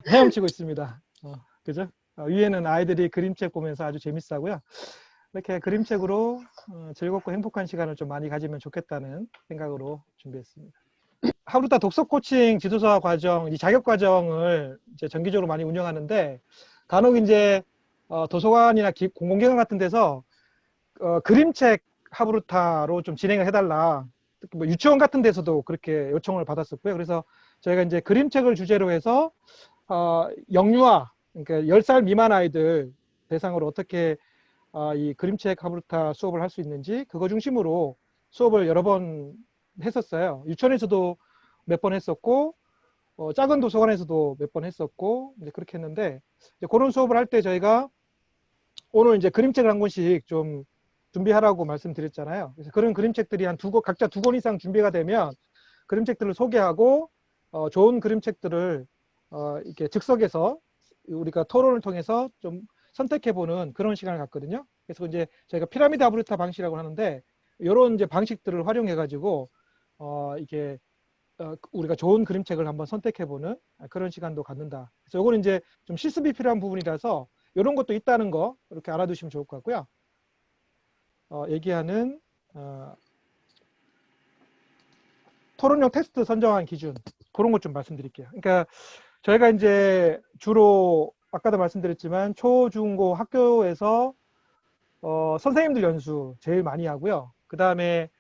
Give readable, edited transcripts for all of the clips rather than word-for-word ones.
헤엄치고 있습니다. 그죠? 위에는 아이들이 그림책 보면서 아주 재밌어하고요. 이렇게 그림책으로 즐겁고 행복한 시간을 좀 많이 가지면 좋겠다는 생각으로 준비했습니다. 하루다 독서 코칭 지도사 과정, 이 자격 과정을 이제 정기적으로 많이 운영하는데, 간혹 이제 도서관이나 공공기관 같은 데서 그림책 하브루타로 좀 진행을 해달라. 특히 뭐 유치원 같은 데서도 그렇게 요청을 받았었고요. 그래서 저희가 이제 그림책을 주제로 해서 영유아, 그러니까 10살 미만 아이들 대상으로 어떻게 이 그림책 하브루타 수업을 할 수 있는지 그거 중심으로 수업을 여러 번 했었어요. 유치원에서도 몇 번 했었고, 작은 도서관에서도 몇 번 했었고, 이제 그렇게 했는데, 이제 그런 수업을 할 때 저희가 오늘 이제 그림책을 한 권씩 좀 준비하라고 말씀드렸잖아요. 그래서 그런 그림책들이 각자 2권 이상 준비가 되면 그림책들을 소개하고, 좋은 그림책들을 이렇게 즉석에서 우리가 토론을 통해서 좀 선택해보는 그런 시간을 갖거든요. 그래서 이제 저희가 피라미드 아브루타 방식이라고 하는데, 이런 이제 방식들을 활용해가지고, 이게 우리가 좋은 그림책을 한번 선택해보는 그런 시간도 갖는다. 그래서 이거는 이제 좀 실습이 필요한 부분이라서 이런 것도 있다는 거 이렇게 알아두시면 좋을 것 같고요. 얘기하는 토론용 테스트 선정한 기준, 그런 것 좀 말씀드릴게요. 그러니까 저희가 이제 주로 아까도 말씀드렸지만 초, 중, 고 학교에서 선생님들 연수 제일 많이 하고요. 그 다음에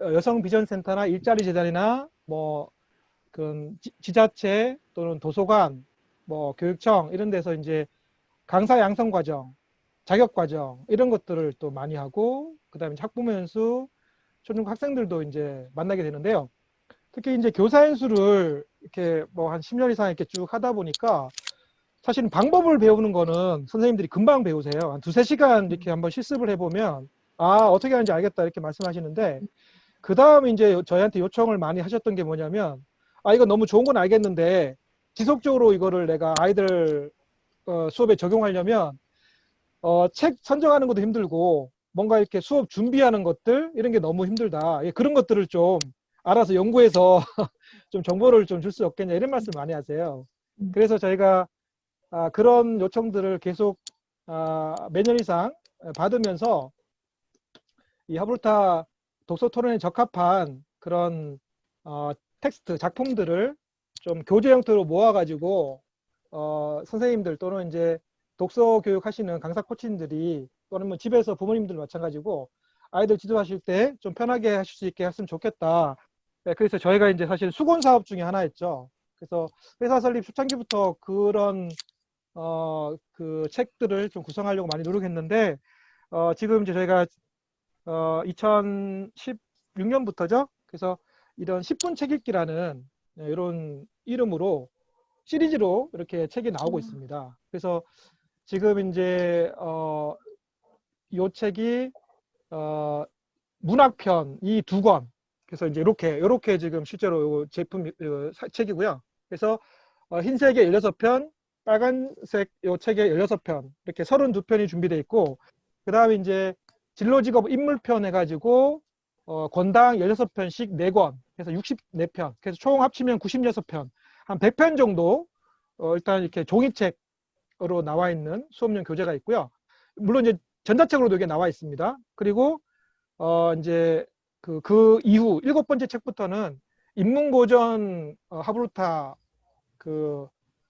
여성비전센터나 일자리 재단이나 뭐 그 지자체 또는 도서관, 뭐 교육청 이런 데서 이제 강사 양성 과정, 자격 과정 이런 것들을 또 많이 하고, 그 다음에 학부모 연수, 초중고 학생들도 이제 만나게 되는데요. 특히 이제 교사 연수를 이렇게 뭐 한 10년 이상 이렇게 쭉 하다 보니까 사실은 방법을 배우는 거는 선생님들이 금방 배우세요. 한 2~3시간 이렇게 한번 실습을 해보면 어떻게 하는지 알겠다 이렇게 말씀하시는데, 그 다음에 이제 저희한테 요청을 많이 하셨던 게 뭐냐면, 이거 너무 좋은 건 알겠는데 지속적으로 이거를 내가 아이들 수업에 적용하려면 책 선정하는 것도 힘들고 뭔가 이렇게 수업 준비하는 것들 이런 게 너무 힘들다. 그런 것들을 좀 알아서 연구해서 좀 정보를 좀 줄 수 없겠냐 이런 말씀 많이 하세요. 그래서 저희가 그런 요청들을 계속 몇 년 이상 받으면서 이 하브루타 독서 토론에 적합한 그런 텍스트 작품들을 좀 교재 형태로 모아가지고 선생님들 또는 이제 독서 교육 하시는 강사 코치님들이 또는 뭐 집에서 부모님들 마찬가지고 아이들 지도하실 때 좀 편하게 하실 수 있게 했으면 좋겠다. 네, 그래서 저희가 이제 사실 수건 사업 중에 하나였죠. 그래서 회사 설립 초창기부터 그런 그 책들을 좀 구성하려고 많이 노력했는데, 지금 이제 저희가 2016년부터죠. 그래서 이런 10분 책 읽기라는 이런 이름으로 시리즈로 이렇게 책이 나오고 있습니다. 그래서 지금 이제 이 책이 문학편 이 2권. 그래서 이제 이렇게 지금 실제로 제품 책이고요. 그래서 흰색에 16편, 빨간색 이 책에 16편 이렇게 32편이 준비되어 있고, 그 다음에 이제 진로직업 인물편 해가지고 권당 16편씩 4권 해서 64편, 그래서 총 합치면 96편, 한 100편 정도 일단 이렇게 종이책으로 나와 있는 수업용 교재가 있고요. 물론 이제 전자책으로도 이게 나와 있습니다. 그리고 이제 그 이후 7번째 책부터는 인문고전 하브루타 그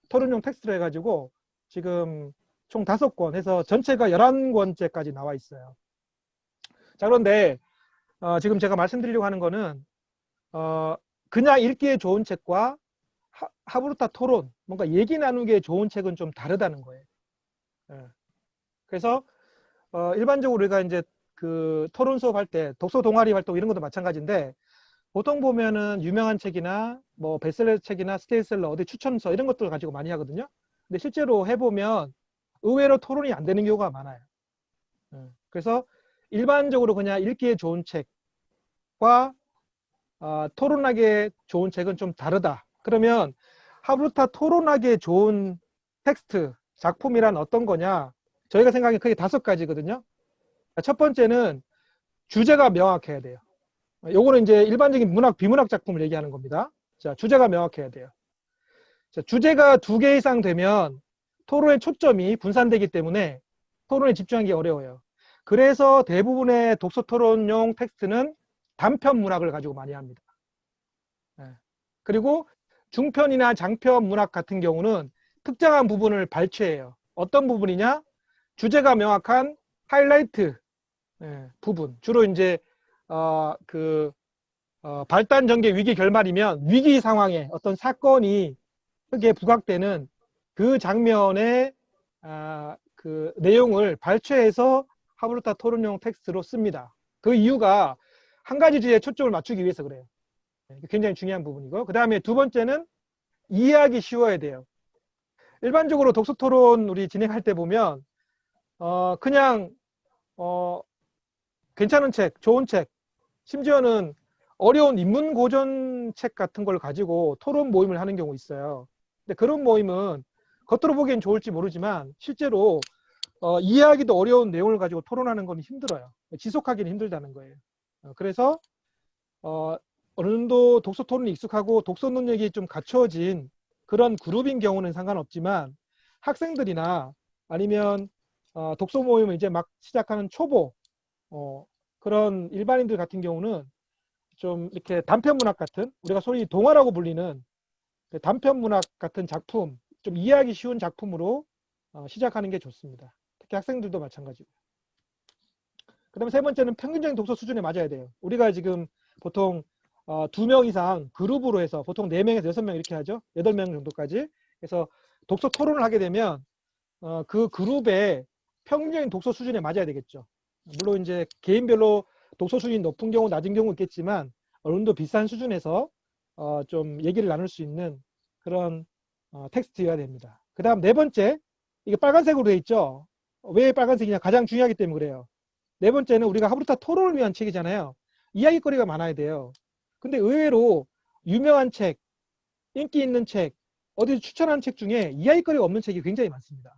토론용 텍스트를 해가지고 지금 총 5권 해서 전체가 11권째까지 나와 있어요. 자, 그런데 지금 제가 말씀드리려고 하는 거는 그냥 읽기에 좋은 책과 하브루타 토론, 뭔가 얘기 나누기에 좋은 책은 좀 다르다는 거예요. 그래서 일반적으로 우리가 이제 그 토론 수업 할 때 독서 동아리 활동 이런 것도 마찬가지인데, 보통 보면은 유명한 책이나 뭐 베스트셀러 책이나 스테디셀러 어디 추천서 이런 것들을 가지고 많이 하거든요. 근데 실제로 해보면 의외로 토론이 안 되는 경우가 많아요. 그래서 일반적으로 그냥 읽기에 좋은 책과 토론하기에 좋은 책은 좀 다르다. 그러면 하브루타 토론하기에 좋은 텍스트, 작품이란 어떤 거냐? 저희가 생각하기에 크게 5가지거든요. 첫 번째는 주제가 명확해야 돼요. 요거는 이제 일반적인 문학, 비문학 작품을 얘기하는 겁니다. 자, 주제가 명확해야 돼요. 자, 주제가 2개 이상 되면 토론의 초점이 분산되기 때문에 토론에 집중하기 어려워요. 그래서 대부분의 독서 토론용 텍스트는 단편 문학을 가지고 많이 합니다. 그리고 중편이나 장편 문학 같은 경우는 특정한 부분을 발췌해요. 어떤 부분이냐? 주제가 명확한 하이라이트 부분. 주로 이제 발단 전개 위기 결말이면 위기 상황에 어떤 사건이 크게 부각되는 그 장면의 그 내용을 발췌해서 하브루타 토론용 텍스트로 씁니다. 그 이유가 한 가지 주제에 초점을 맞추기 위해서 그래요. 굉장히 중요한 부분이고, 그 다음에 두 번째는 이해하기 쉬워야 돼요. 일반적으로 독서 토론 우리 진행할 때 보면 그냥 괜찮은 책, 좋은 책, 심지어는 어려운 인문 고전 책 같은 걸 가지고 토론 모임을 하는 경우 있어요. 근데 그런 모임은 겉으로 보기엔 좋을지 모르지만 실제로 이해하기도 어려운 내용을 가지고 토론하는 건 힘들어요. 지속하기는 힘들다는 거예요. 그래서 어느 정도 독서 토론이 익숙하고 독서 능력이 좀 갖춰진 그런 그룹인 경우는 상관없지만 학생들이나 아니면 독서 모임을 이제 막 시작하는 초보 그런 일반인들 같은 경우는 좀 이렇게 단편 문학 같은, 우리가 소위 동화라고 불리는 단편 문학 같은 작품, 좀 이해하기 쉬운 작품으로 시작하는 게 좋습니다. 특히 학생들도 마찬가지고. 그 다음에 세 번째는 평균적인 독서 수준에 맞아야 돼요. 우리가 지금 보통 2명 이상 그룹으로 해서 보통 4명에서 6명 이렇게 하죠. 8명 정도까지. 그래서 독서 토론을 하게 되면 그 그룹의 평균적인 독서 수준에 맞아야 되겠죠. 물론 이제 개인별로 독서 수준이 높은 경우 낮은 경우 있겠지만 어느 정도 비슷한 수준에서 좀 얘기를 나눌 수 있는 그런 텍스트여야 됩니다. 그 다음 네 번째, 이게 빨간색으로 되어 있죠. 왜 빨간색이냐? 가장 중요하기 때문에 그래요. 네 번째는 우리가 하브루타 토론을 위한 책이잖아요. 이야기거리가 많아야 돼요. 근데 의외로 유명한 책, 인기 있는 책, 어디서 추천한 책 중에 이야기거리가 없는 책이 굉장히 많습니다.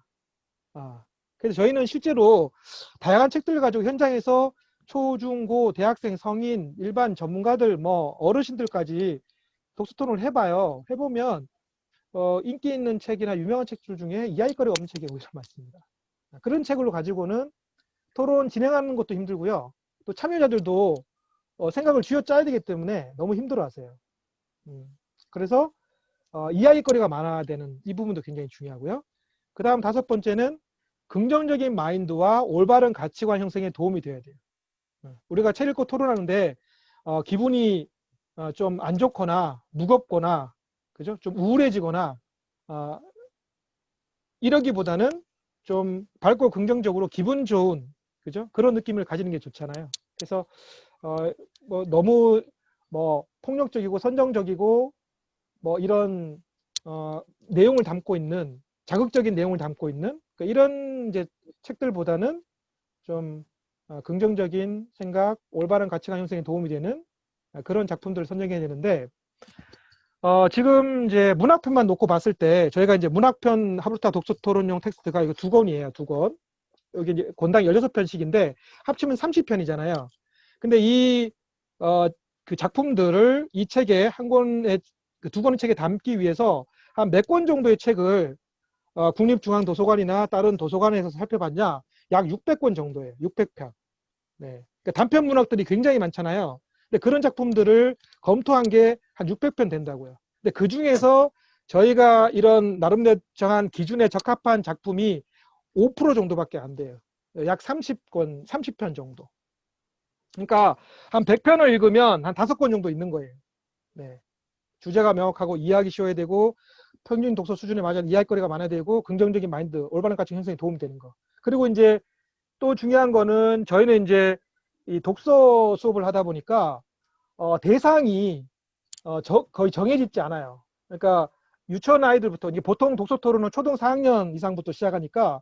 그래서 저희는 실제로 다양한 책들을 가지고 현장에서 초, 중, 고, 대학생, 성인, 일반 전문가들, 뭐 어르신들까지 독서 토론을 해봐요. 해보면 인기 있는 책이나 유명한 책들 중에 이야기거리가 없는 책이 오히려 많습니다. 그런 책으로 가지고는 토론 진행하는 것도 힘들고요. 또 참여자들도 생각을 쥐어짜야 되기 때문에 너무 힘들어하세요. 그래서 이야기거리가 많아야 되는 이 부분도 굉장히 중요하고요. 그 다음 다섯 번째는 긍정적인 마인드와 올바른 가치관 형성에 도움이 돼야 돼요. 우리가 책 읽고 토론하는데 기분이 좀 안 좋거나 무겁거나 그죠? 좀 우울해지거나 이러기보다는 좀 밝고 긍정적으로 기분 좋은 그죠? 그런 느낌을 가지는 게 좋잖아요. 그래서 뭐 너무 뭐 폭력적이고 선정적이고 뭐 이런 내용을 담고 있는 자극적인 내용을 담고 있는 그러니까 이런 이제 책들보다는 좀 긍정적인 생각, 올바른 가치관 형성에 도움이 되는 그런 작품들을 선정해야 되는데 지금 이제 문학편만 놓고 봤을 때 저희가 이제 문학편 하브루타 독서 토론용 텍스트가 이거 2권이에요. 2권. 여기 이제 권당 16편씩인데 합치면 30편이잖아요. 근데 그 작품들을 이 책에 한 권의 그 2권의 책에 담기 위해서 한 몇 권 정도의 책을 국립중앙도서관이나 다른 도서관에서 살펴봤냐? 약 600권 정도예요. 600편. 네. 그러니까 단편 문학들이 굉장히 많잖아요. 근데 그런 작품들을 검토한 게 한 600편 된다고요. 근데 그 중에서 저희가 이런 나름대로 정한 기준에 적합한 작품이 5% 정도밖에 안 돼요. 약 30권, 30편 정도. 그러니까 한 100편을 읽으면 한 5권 정도 있는 거예요. 네. 주제가 명확하고 이해하기 쉬워야 되고 평균 독서 수준에 맞은 이야기거리가 많아야 되고 긍정적인 마인드, 올바른 가치 형성에 도움이 되는 거. 그리고 이제 또 중요한 거는 저희는 이제 이 독서 수업을 하다 보니까 대상이 거의 정해지지 않아요. 그러니까 유치원 아이들부터 이제 보통 독서 토론은 초등 4학년 이상부터 시작하니까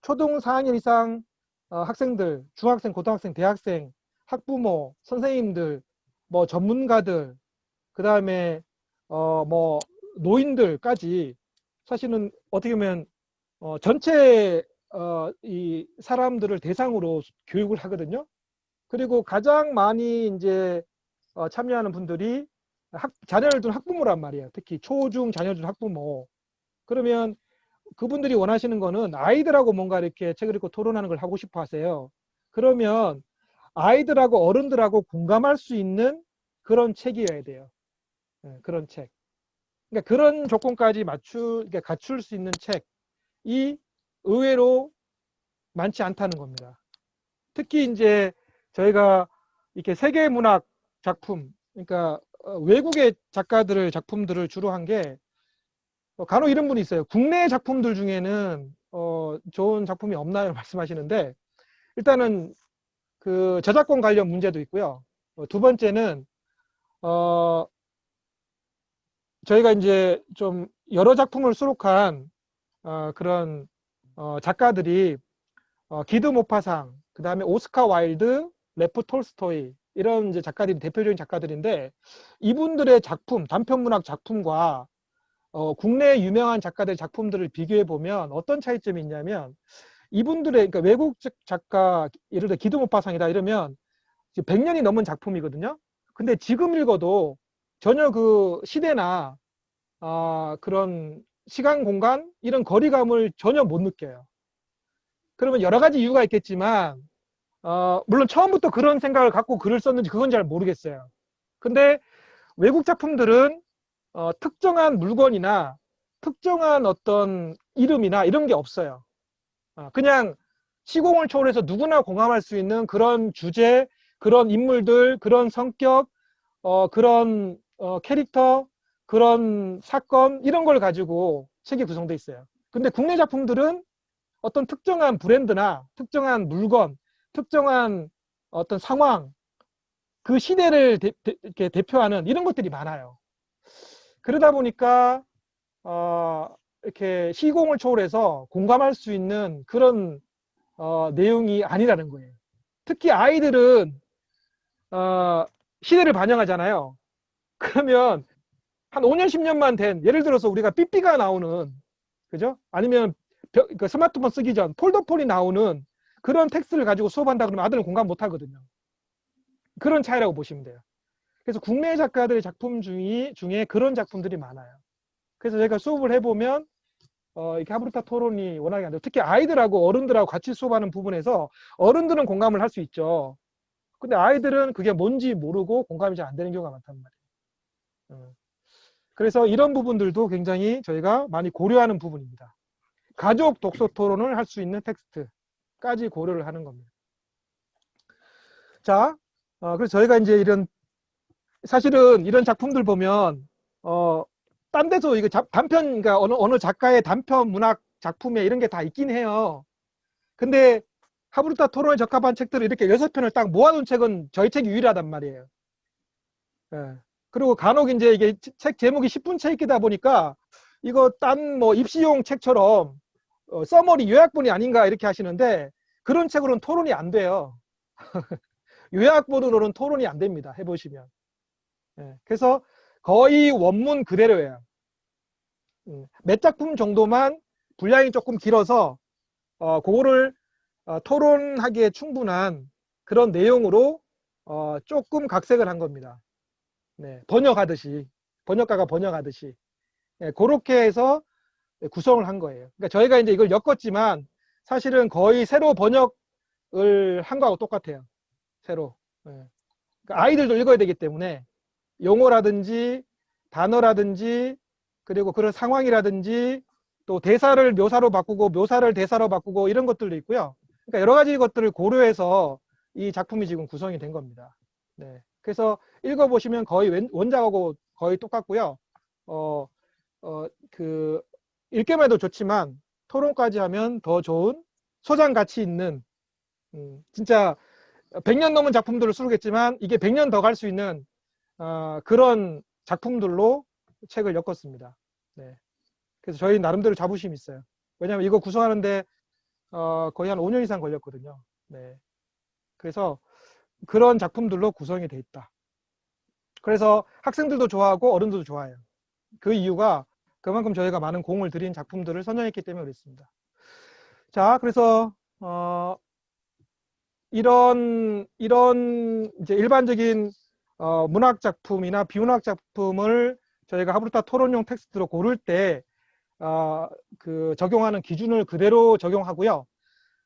초등 4학년 이상 학생들, 중학생, 고등학생, 대학생, 학부모, 선생님들, 뭐 전문가들, 그 다음에 뭐 노인들까지 사실은 어떻게 보면 전체 이 사람들을 대상으로 교육을 하거든요. 그리고 가장 많이 이제 참여하는 분들이 자녀를 둔 학부모란 말이에요. 특히 초중 자녀를 둔 학부모. 그러면 그분들이 원하시는 거는 아이들하고 뭔가 이렇게 책을 읽고 토론하는 걸 하고 싶어 하세요. 그러면 아이들하고 어른들하고 공감할 수 있는 그런 책이어야 돼요. 그런 책. 그러니까 그런 조건까지 그러니까 갖출 수 있는 책이 의외로 많지 않다는 겁니다. 특히 이제 저희가 이렇게 세계 문학 작품, 그러니까 외국의 작품들을 주로 한 게 간혹 이런 분이 있어요. 국내 작품들 중에는 좋은 작품이 없나요? 말씀하시는데 일단은 그 저작권 관련 문제도 있고요. 두 번째는 저희가 이제 좀 여러 작품을 수록한 그런 작가들이 기드 모파상, 그 다음에 오스카 와일드, 레프 톨스토이 이런 이제 작가들이 대표적인 작가들인데 이분들의 작품, 단편문학 작품과 국내 유명한 작가들의 작품들을 비교해 보면 어떤 차이점이 있냐면 이분들의 그러니까 외국 작가 예를 들어 기드 모파상이다 이러면 100년이 넘은 작품이거든요. 근데 지금 읽어도 전혀 그 시대나 그런 시간 공간 이런 거리감을 전혀 못 느껴요. 그러면 여러 가지 이유가 있겠지만 물론 처음부터 그런 생각을 갖고 글을 썼는지 그건 잘 모르겠어요. 근데 외국 작품들은 특정한 물건이나 특정한 어떤 이름이나 이런 게 없어요. 그냥 시공을 초월해서 누구나 공감할 수 있는 그런 주제, 그런 인물들, 그런 성격, 그런 캐릭터, 그런 사건 이런 걸 가지고 책이 구성되어 있어요. 근데 국내 작품들은 어떤 특정한 브랜드나 특정한 물건, 특정한 어떤 상황, 그 시대를 이렇게 대표하는 이런 것들이 많아요. 그러다 보니까 이렇게 시공을 초월해서 공감할 수 있는 그런 내용이 아니라는 거예요. 특히 아이들은 시대를 반영하잖아요. 그러면 한 5년, 10년만 된 예를 들어서 우리가 삐삐가 나오는 그죠? 아니면 그 스마트폰 쓰기 전 폴더폰이 나오는 그런 텍스트를 가지고 수업한다 그러면 아들은 공감 못 하거든요. 그런 차이라고 보시면 돼요. 그래서 국내 작가들의 작품 중에 그런 작품들이 많아요. 그래서 제가 수업을 해보면 이렇게 하브르타 토론이 워낙에 안 돼요. 특히 아이들하고 어른들하고 같이 수업하는 부분에서 어른들은 공감을 할 수 있죠. 근데 아이들은 그게 뭔지 모르고 공감이 잘 안 되는 경우가 많단 말이에요. 그래서 이런 부분들도 굉장히 저희가 많이 고려하는 부분입니다. 가족 독서 토론을 할 수 있는 텍스트까지 고려를 하는 겁니다. 자, 그래서 저희가 이제 사실은 이런 작품들 보면, 딴 데서 이거 단편, 그러니까 어느 작가의 단편 문학 작품에 이런 게 다 있긴 해요. 근데 하브르타 토론에 적합한 책들을 이렇게 6편을 딱 모아놓은 책은 저희 책이 유일하단 말이에요. 예. 그리고 간혹 이제 이게 책 제목이 10분 책이다 보니까 이거 딴 뭐 입시용 책처럼 서머리 요약본이 아닌가 이렇게 하시는데 그런 책으로는 토론이 안 돼요. 요약본으로는 토론이 안 됩니다. 해보시면. 예. 그래서 거의 원문 그대로예요. 몇 작품 정도만 분량이 조금 길어서 그거를 토론하기에 충분한 그런 내용으로 조금 각색을 한 겁니다. 네, 번역가가 번역하듯이 그렇게 해서 구성을 한 거예요. 그러니까 저희가 이제 이걸 엮었지만 사실은 거의 새로 번역을 한 거하고 똑같아요. 새로. 그러니까 아이들도 읽어야 되기 때문에 용어라든지 단어라든지 그리고 그런 상황이라든지 또 대사를 묘사로 바꾸고 묘사를 대사로 바꾸고 이런 것들도 있고요. 그러니까 여러 가지 것들을 고려해서 이 작품이 지금 구성이 된 겁니다. 네. 그래서 읽어보시면 거의 원작하고 거의 똑같고요. 읽기만 해도 좋지만 토론까지 하면 더 좋은 소장 가치 있는 진짜 100년 넘은 작품들을 수록했지만 이게 100년 더 갈 수 있는 그런 작품들로 책을 엮었습니다. 네. 그래서 저희 나름대로 자부심이 있어요. 왜냐하면 이거 구성하는데 거의 한 5년 이상 걸렸거든요. 네. 그래서 그런 작품들로 구성이 돼 있다. 그래서 학생들도 좋아하고 어른들도 좋아해요. 그 이유가 그만큼 저희가 많은 공을 들인 작품들을 선정했기 때문에 그렇습니다. 자, 그래서 이런 이제 일반적인 문학 작품이나 비문학 작품을 저희가 하브루타 토론용 텍스트로 고를 때 그 적용하는 기준을 그대로 적용하고요.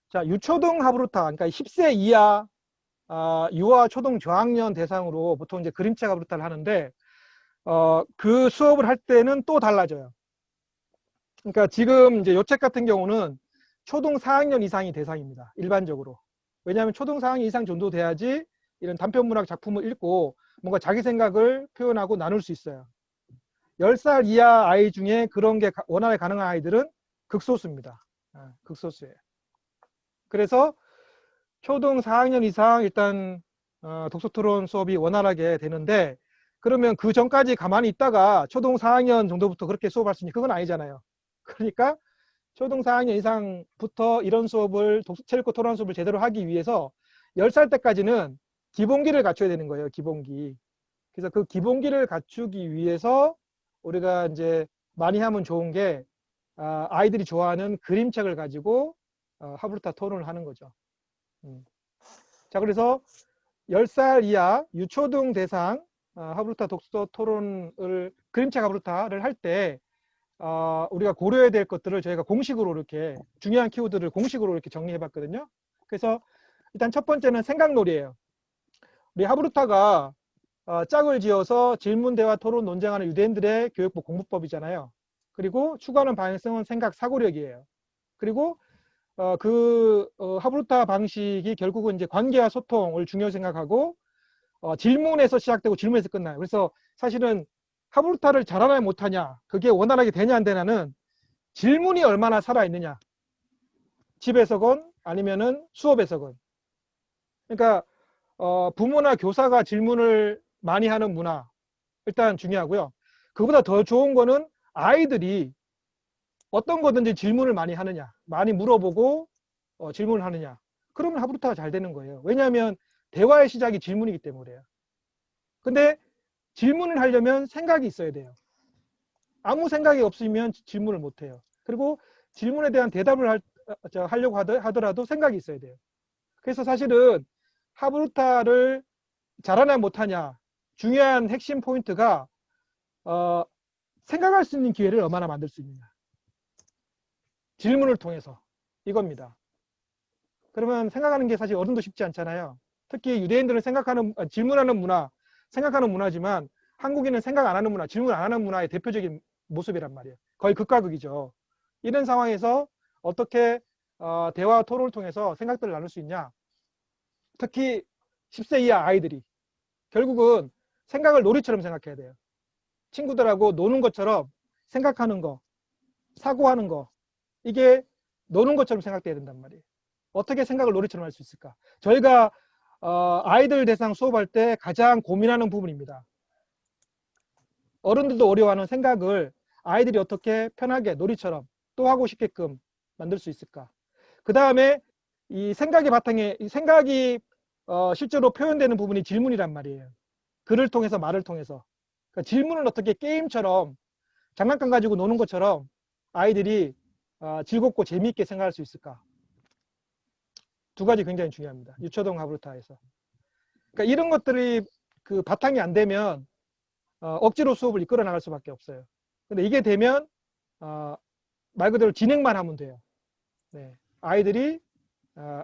자, 유초등 하브루타, 그러니까 10세 이하 유아 초등 저학년 대상으로 보통 이제 그림책 하브루타를 하는데 그 수업을 할 때는 또 달라져요. 그러니까 지금 이제 요 책 같은 경우는 초등 4학년 이상이 대상입니다. 일반적으로. 왜냐하면 초등 4학년 이상 정도 돼야지 이런 단편문학 작품을 읽고 뭔가 자기 생각을 표현하고 나눌 수 있어요. 10살 이하 아이 중에 그런 게 원활하게 가능한 아이들은 극소수입니다. 극소수예요. 그래서 초등 4학년 이상 일단 독서토론 수업이 원활하게 되는데, 그러면 그 전까지 가만히 있다가 초등 4학년 정도부터 그렇게 수업할 수 있는, 그건 아니잖아요. 그러니까 초등 4학년 이상부터 이런 수업을 체력고 토론 수업을 제대로 하기 위해서 10살 때까지는 기본기를 갖춰야 되는 거예요. 기본기. 그래서 그 기본기를 갖추기 위해서 우리가 이제 많이 하면 좋은 게 아이들이 좋아하는 그림책을 가지고 하브루타 토론을 하는 거죠. 자, 그래서 10살 이하 유초등 대상 하브루타 독서 토론을, 그림책 하브루타를 할 때 우리가 고려해야 될 것들을 저희가 공식으로 이렇게 중요한 키워드를 공식으로 이렇게 정리해 봤거든요. 그래서 일단 첫 번째는 생각놀이예요. 우리 하브루타가 짝을 지어서 질문, 대화, 토론, 논쟁하는 유대인들의 교육법 공부법이잖아요. 그리고 추구하는 방향성은 생각, 사고력이에요. 그리고 하브루타 방식이 결국은 이제 관계와 소통을 중요하게 생각하고 질문에서 시작되고 질문에서 끝나요. 그래서 사실은 하브루타를 잘하냐 못하냐, 그게 원활하게 되냐 안 되냐는 질문이 얼마나 살아있느냐, 집에서건 아니면은 수업에서건. 그러니까 부모나 교사가 질문을 많이 하는 문화 일단 중요하고요. 그보다 더 좋은 거는 아이들이 어떤 거든지 질문을 많이 하느냐, 많이 물어보고 질문을 하느냐. 그러면 하브루타가 잘 되는 거예요. 왜냐하면 대화의 시작이 질문이기 때문에요. 근데 질문을 하려면 생각이 있어야 돼요. 아무 생각이 없으면 질문을 못 해요. 그리고 질문에 대한 대답을 하려고 하더라도 생각이 있어야 돼요. 그래서 사실은 하브루타를 잘하냐 못하냐 중요한 핵심 포인트가 생각할 수 있는 기회를 얼마나 만들 수 있느냐. 질문을 통해서 이겁니다. 그러면 생각하는 게 사실 어른도 쉽지 않잖아요. 특히 유대인들은 질문하는 문화, 생각하는 문화지만 한국인은 생각 안 하는 문화, 질문 안 하는 문화의 대표적인 모습이란 말이에요. 거의 극과 극이죠. 이런 상황에서 어떻게 대화 토론을 통해서 생각들을 나눌 수 있냐. 특히 10세 이하 아이들이 결국은 생각을 놀이처럼 생각해야 돼요. 친구들하고 노는 것처럼 생각하는 거, 사고하는 거, 이게 노는 것처럼 생각돼야 된단 말이에요. 어떻게 생각을 놀이처럼 할 수 있을까? 저희가 아이들 대상 수업할 때 가장 고민하는 부분입니다. 어른들도 어려워하는 생각을 아이들이 어떻게 편하게 놀이처럼 또 하고 싶게끔 만들 수 있을까? 그 다음에 이 생각의 바탕에, 이 생각이 실제로 표현되는 부분이 질문이란 말이에요. 글을 통해서, 말을 통해서. 그러니까 질문을 어떻게 게임처럼 장난감 가지고 노는 것처럼 아이들이 즐겁고 재미있게 생각할 수 있을까? 두 가지 굉장히 중요합니다. 유초등 하브루타에서. 그러니까 이런 것들이 그 바탕이 안 되면 억지로 수업을 이끌어 나갈 수밖에 없어요. 근데 이게 되면 말 그대로 진행만 하면 돼요. 네. 아이들이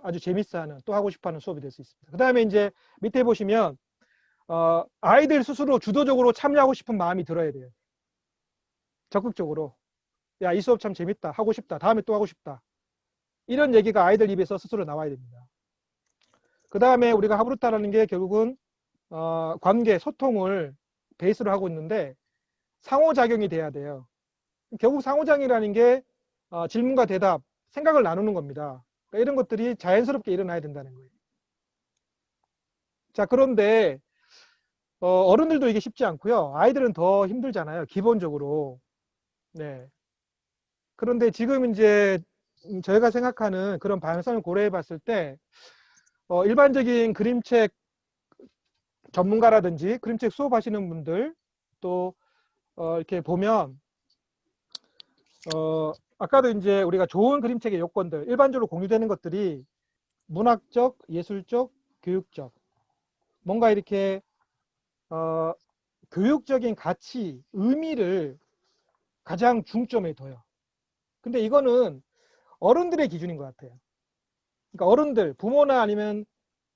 아주 재밌어하는, 또 하고 싶어하는 수업이 될 수 있습니다. 그 다음에 이제 밑에 보시면 아이들 스스로 주도적으로 참여하고 싶은 마음이 들어야 돼요. 적극적으로. 야, 이 수업 참 재밌다, 하고 싶다, 다음에 또 하고 싶다, 이런 얘기가 아이들 입에서 스스로 나와야 됩니다. 그 다음에 우리가 하브루타라는 게 결국은 관계, 소통을 베이스로 하고 있는데 상호작용이 돼야 돼요. 결국 상호작용이라는 게 질문과 대답, 생각을 나누는 겁니다. 그러니까 이런 것들이 자연스럽게 일어나야 된다는 거예요. 자, 그런데 어른들도 이게 쉽지 않고요. 아이들은 더 힘들잖아요. 기본적으로. 네. 그런데 지금 이제 저희가 생각하는 그런 방향성을 고려해 봤을 때 일반적인 그림책 전문가라든지 그림책 수업하시는 분들 또 이렇게 보면 아까도 이제 우리가 좋은 그림책의 요건들, 일반적으로 공유되는 것들이 문학적, 예술적, 교육적, 뭔가 이렇게 교육적인 가치, 의미를 가장 중점에 둬요. 근데 이거는 어른들의 기준인 것 같아요. 그러니까 어른들, 부모나 아니면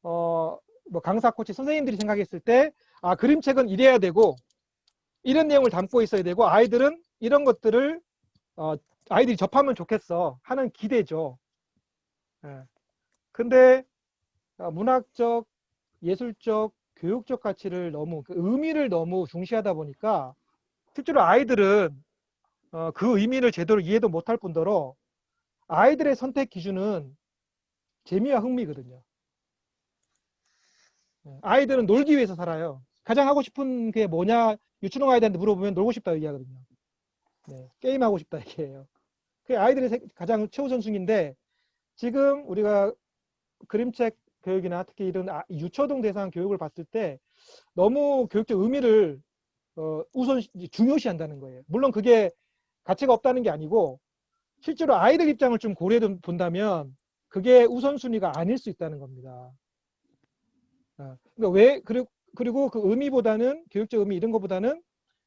뭐 강사, 코치, 선생님들이 생각했을 때, 아, 그림책은 이래야 되고, 이런 내용을 담고 있어야 되고, 아이들은 이런 것들을, 아이들이 접하면 좋겠어 하는 기대죠. 예. 근데 문학적, 예술적, 교육적 가치를 너무, 그 의미를 너무 중시하다 보니까, 실제로 아이들은 그 의미를 제대로 이해도 못할 뿐더러, 아이들의 선택 기준은 재미와 흥미거든요. 아이들은 놀기 위해서 살아요. 가장 하고 싶은 게 뭐냐, 유치원 아이들한테 물어보면 놀고 싶다 얘기하거든요. 네, 게임하고 싶다 얘기해요. 그게 아이들의 가장 최우선순위인데, 지금 우리가 그림책 교육이나 특히 이런 유초등 대상 교육을 봤을 때 너무 교육적 의미를 우선 중요시한다는 거예요. 물론 그게 가치가 없다는 게 아니고, 실제로 아이들 입장을 좀 고려해 본다면 그게 우선순위가 아닐 수 있다는 겁니다. 그러니까 그리고 그 의미보다는, 교육적 의미 이런 것보다는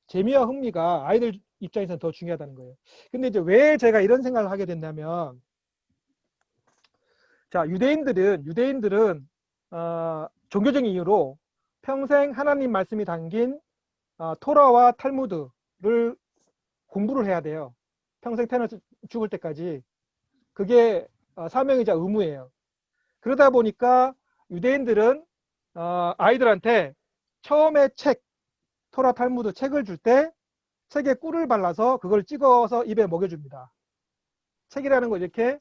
재미와 흥미가 아이들 입장에서는 더 중요하다는 거예요. 근데 이제 왜 제가 이런 생각을 하게 됐냐면, 자, 유대인들은 종교적인 이유로 평생 하나님 말씀이 담긴 토라와 탈무드를 공부를 해야 돼요. 평생 태어나서 죽을 때까지. 그게 사명이자 의무예요. 그러다 보니까 유대인들은 아이들한테 처음에 토라 탈무드 책을 줄 때 책에 꿀을 발라서 그걸 찍어서 입에 먹여줍니다. 책이라는 거 이렇게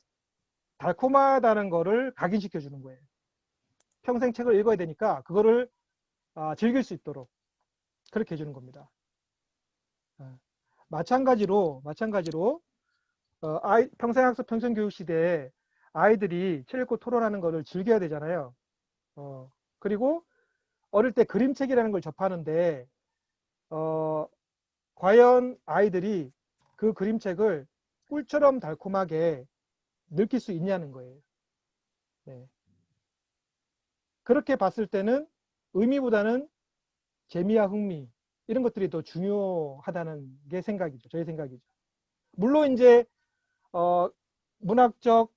달콤하다는 거를 각인시켜 주는 거예요. 평생 책을 읽어야 되니까 그거를 즐길 수 있도록 그렇게 해주는 겁니다. 마찬가지로 평생학습 평생교육 시대에 아이들이 책 읽고 토론하는 거를 즐겨야 되잖아요. 그리고 어릴 때 그림책이라는 걸 접하는데 과연 아이들이 그 그림책을 꿀처럼 달콤하게 느낄 수 있냐는 거예요. 네. 그렇게 봤을 때는 의미보다는 재미와 흥미 이런 것들이 더 중요하다는 게 생각이죠. 저의 생각이죠. 물론 이제 문학적,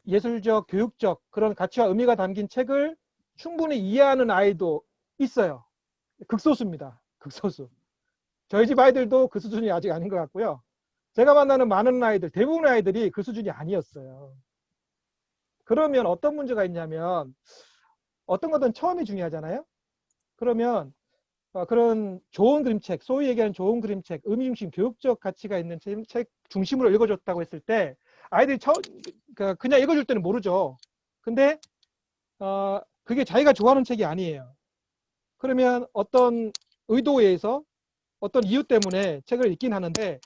예술적, 교육적 그런 가치와 의미가 담긴 책을 충분히 이해하는 아이도 있어요. 극소수입니다. 극소수. 저희 집 아이들도 그 수준이 아직 아닌 것 같고요. 제가 만나는 많은 아이들, 대부분의 아이들이 그 수준이 아니었어요. 그러면 어떤 문제가 있냐면, 어떤 것은 처음이 중요하잖아요. 그러면 그런 좋은 그림책, 소위 얘기하는 좋은 그림책, 의미 중심, 교육적 가치가 있는 책 중심으로 읽어줬다고 했을 때 아이들이 그냥 읽어줄 때는 모르죠. 근데 그게 자기가 좋아하는 책이 아니에요. 그러면 어떤 의도에 의해서 어떤 이유 때문에 책을 읽긴 하는데,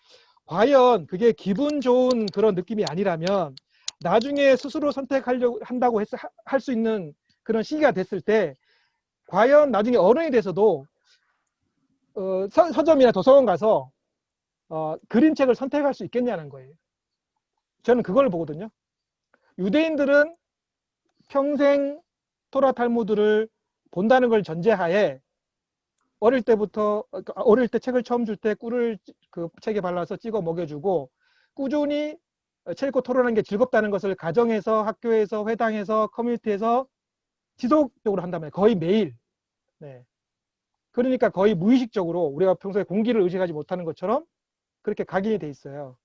과연 그게 기분 좋은 그런 느낌이 아니라면 나중에 스스로 선택하려고 한다고 할 수 있는 그런 시기가 됐을 때 과연 나중에 어른이 돼서도 서점이나 도서관 가서 그림책을 선택할 수 있겠냐는 거예요. 저는 그걸 보거든요. 유대인들은 평생 토라 탈무드를 본다는 걸 전제하에 어릴 때 책을 처음 줄 때 꿀을 그 책에 발라서 찍어 먹여주고 꾸준히 책 읽고 토론하는 게 즐겁다는 것을 가정에서, 학교에서, 회당에서, 커뮤니티에서 지속적으로 한다면 거의 매일. 네. 그러니까 거의 무의식적으로 우리가 평소에 공기를 의식하지 못하는 것처럼 그렇게 각인이 돼 있어요.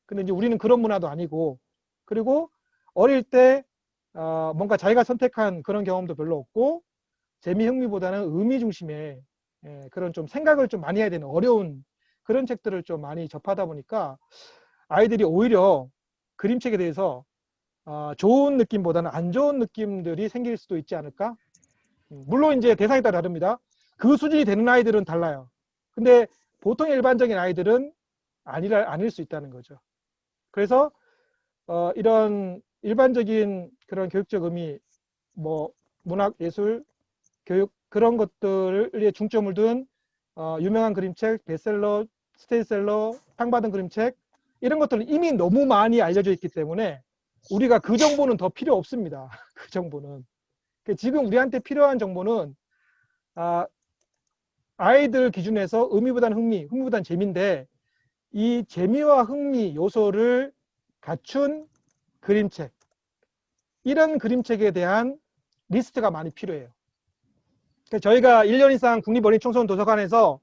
근데 이제 우리는 그런 문화도 아니고, 그리고 어릴 때 뭔가 자기가 선택한 그런 경험도 별로 없고 재미 흥미보다는 의미 중심의 그런 좀 생각을 좀 많이 해야 되는 어려운 그런 책들을 좀 많이 접하다 보니까 아이들이 오히려 그림책에 대해서 좋은 느낌보다는 안 좋은 느낌들이 생길 수도 있지 않을까? 물론 이제 대상에 따라 다릅니다. 그 수준이 되는 아이들은 달라요. 근데 보통 일반적인 아이들은 아닐 수 있다는 거죠. 그래서 이런 일반적인 그런 교육적 의미, 뭐 문학, 예술, 교육 그런 것들에 중점을 둔 유명한 그림책, 베스트셀러, 스테디셀러, 상 받은 그림책 이런 것들은 이미 너무 많이 알려져 있기 때문에 우리가 그 정보는 더 필요 없습니다. 그 정보는. 지금 우리한테 필요한 정보는 아이들 기준에서 의미보다는 흥미, 흥미보다는 재미인데 이 재미와 흥미 요소를 갖춘 그림책, 이런 그림책에 대한 리스트가 많이 필요해요. 저희가 1년 이상 국립어린이청소년 도서관에서